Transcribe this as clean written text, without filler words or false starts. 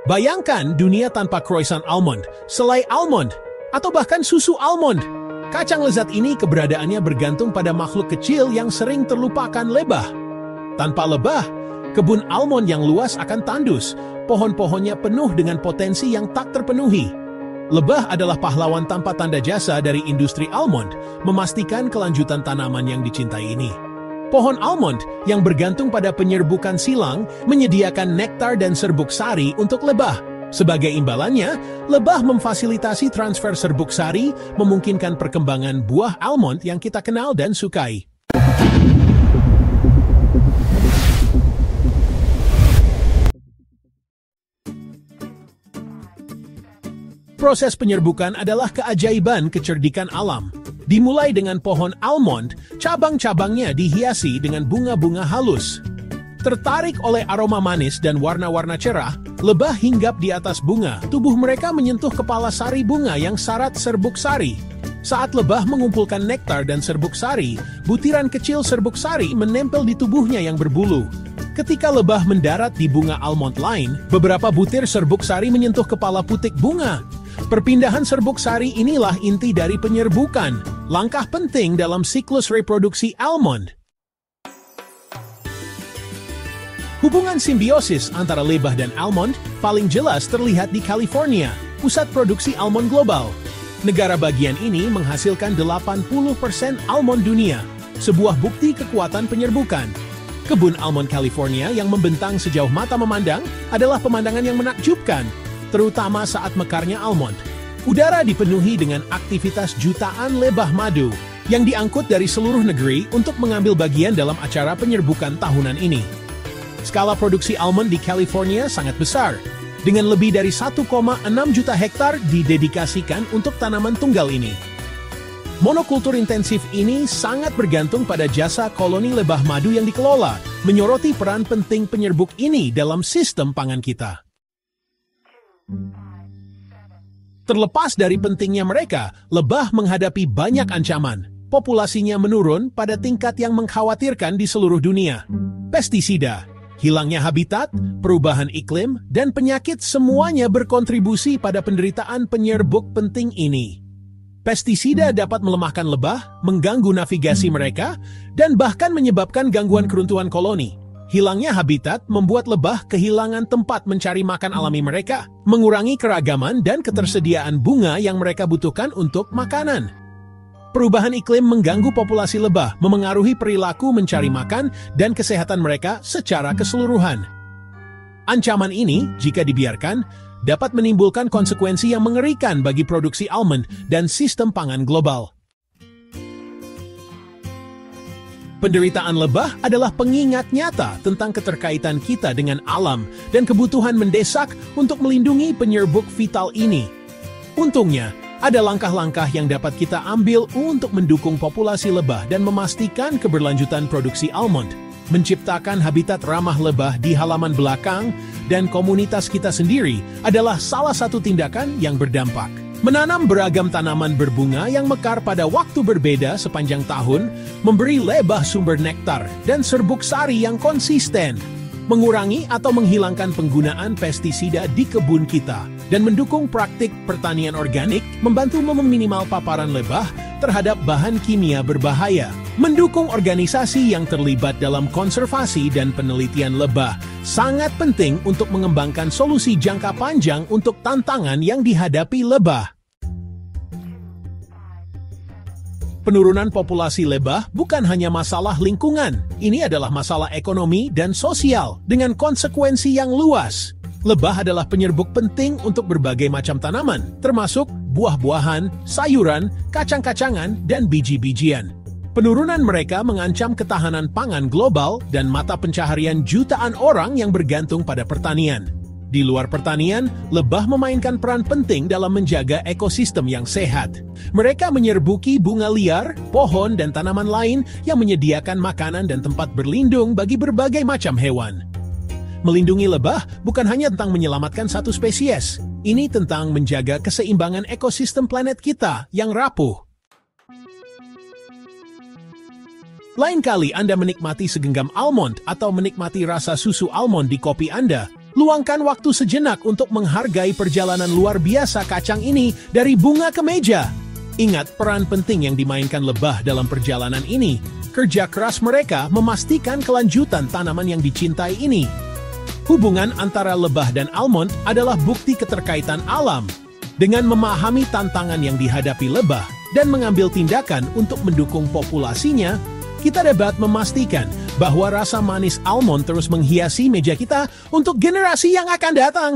Bayangkan dunia tanpa croissant almond, selai almond, atau bahkan susu almond. Kacang lezat ini keberadaannya bergantung pada makhluk kecil yang sering terlupakan, lebah. Tanpa lebah, kebun almond yang luas akan tandus, pohon-pohonnya penuh dengan potensi yang tak terpenuhi. Lebah adalah pahlawan tanpa tanda jasa dari industri almond, memastikan kelanjutan tanaman yang dicintai ini. Pohon almond yang bergantung pada penyerbukan silang menyediakan nektar dan serbuk sari untuk lebah. Sebagai imbalannya, lebah memfasilitasi transfer serbuk sari, memungkinkan perkembangan buah almond yang kita kenal dan sukai. Proses penyerbukan adalah keajaiban kecerdikan alam. Dimulai dengan pohon almond, cabang-cabangnya dihiasi dengan bunga-bunga halus. Tertarik oleh aroma manis dan warna-warna cerah, lebah hinggap di atas bunga. Tubuh mereka menyentuh kepala sari bunga yang syarat serbuk sari. Saat lebah mengumpulkan nektar dan serbuk sari, butiran kecil serbuk sari menempel di tubuhnya yang berbulu. Ketika lebah mendarat di bunga almond lain, beberapa butir serbuk sari menyentuh kepala putik bunga. Perpindahan serbuk sari inilah inti dari penyerbukan, langkah penting dalam siklus reproduksi almond. Hubungan simbiosis antara lebah dan almond paling jelas terlihat di California, pusat produksi almond global. Negara bagian ini menghasilkan 80% almond dunia, sebuah bukti kekuatan penyerbukan. Kebun almond California yang membentang sejauh mata memandang adalah pemandangan yang menakjubkan, terutama saat mekarnya almond. Udara dipenuhi dengan aktivitas jutaan lebah madu yang diangkut dari seluruh negeri untuk mengambil bagian dalam acara penyerbukan tahunan ini. Skala produksi almond di California sangat besar, dengan lebih dari 1,6 juta hektar didedikasikan untuk tanaman tunggal ini. Monokultur intensif ini sangat bergantung pada jasa koloni lebah madu yang dikelola, menyoroti peran penting penyerbuk ini dalam sistem pangan kita. Terlepas dari pentingnya mereka, lebah menghadapi banyak ancaman. Populasinya menurun pada tingkat yang mengkhawatirkan di seluruh dunia. Pestisida, hilangnya habitat, perubahan iklim, dan penyakit semuanya berkontribusi pada penderitaan penyerbuk penting ini. Pestisida dapat melemahkan lebah, mengganggu navigasi mereka, dan bahkan menyebabkan gangguan keruntuhan koloni. Hilangnya habitat membuat lebah kehilangan tempat mencari makan alami mereka, mengurangi keragaman dan ketersediaan bunga yang mereka butuhkan untuk makanan. Perubahan iklim mengganggu populasi lebah, memengaruhi perilaku mencari makan dan kesehatan mereka secara keseluruhan. Ancaman ini, jika dibiarkan, dapat menimbulkan konsekuensi yang mengerikan bagi produksi almond dan sistem pangan global. Penderitaan lebah adalah pengingat nyata tentang keterkaitan kita dengan alam dan kebutuhan mendesak untuk melindungi penyerbuk vital ini. Untungnya, ada langkah-langkah yang dapat kita ambil untuk mendukung populasi lebah dan memastikan keberlanjutan produksi almond. Menciptakan habitat ramah lebah di halaman belakang dan komunitas kita sendiri adalah salah satu tindakan yang berdampak. Menanam beragam tanaman berbunga yang mekar pada waktu berbeda sepanjang tahun, memberi lebah sumber nektar dan serbuk sari yang konsisten, mengurangi atau menghilangkan penggunaan pestisida di kebun kita, dan mendukung praktik pertanian organik membantu meminimal paparan lebah terhadap bahan kimia berbahaya. Mendukung organisasi yang terlibat dalam konservasi dan penelitian lebah sangat penting untuk mengembangkan solusi jangka panjang untuk tantangan yang dihadapi lebah. Penurunan populasi lebah bukan hanya masalah lingkungan, ini adalah masalah ekonomi dan sosial dengan konsekuensi yang luas. Lebah adalah penyerbuk penting untuk berbagai macam tanaman, termasuk buah-buahan, sayuran, kacang-kacangan, dan biji-bijian. Penurunan mereka mengancam ketahanan pangan global dan mata pencaharian jutaan orang yang bergantung pada pertanian. Di luar pertanian, lebah memainkan peran penting dalam menjaga ekosistem yang sehat. Mereka menyerbuki bunga liar, pohon, dan tanaman lain yang menyediakan makanan dan tempat berlindung bagi berbagai macam hewan. Melindungi lebah bukan hanya tentang menyelamatkan satu spesies. Ini tentang menjaga keseimbangan ekosistem planet kita yang rapuh. Lain kali Anda menikmati segenggam almond atau menikmati rasa susu almond di kopi Anda, luangkan waktu sejenak untuk menghargai perjalanan luar biasa kacang ini dari bunga ke meja. Ingat peran penting yang dimainkan lebah dalam perjalanan ini. Kerja keras mereka memastikan kelanjutan tanaman yang dicintai ini. Hubungan antara lebah dan almond adalah bukti keterkaitan alam. Dengan memahami tantangan yang dihadapi lebah dan mengambil tindakan untuk mendukung populasinya, kita dapat memastikan bahwa rasa manis almond terus menghiasi meja kita untuk generasi yang akan datang.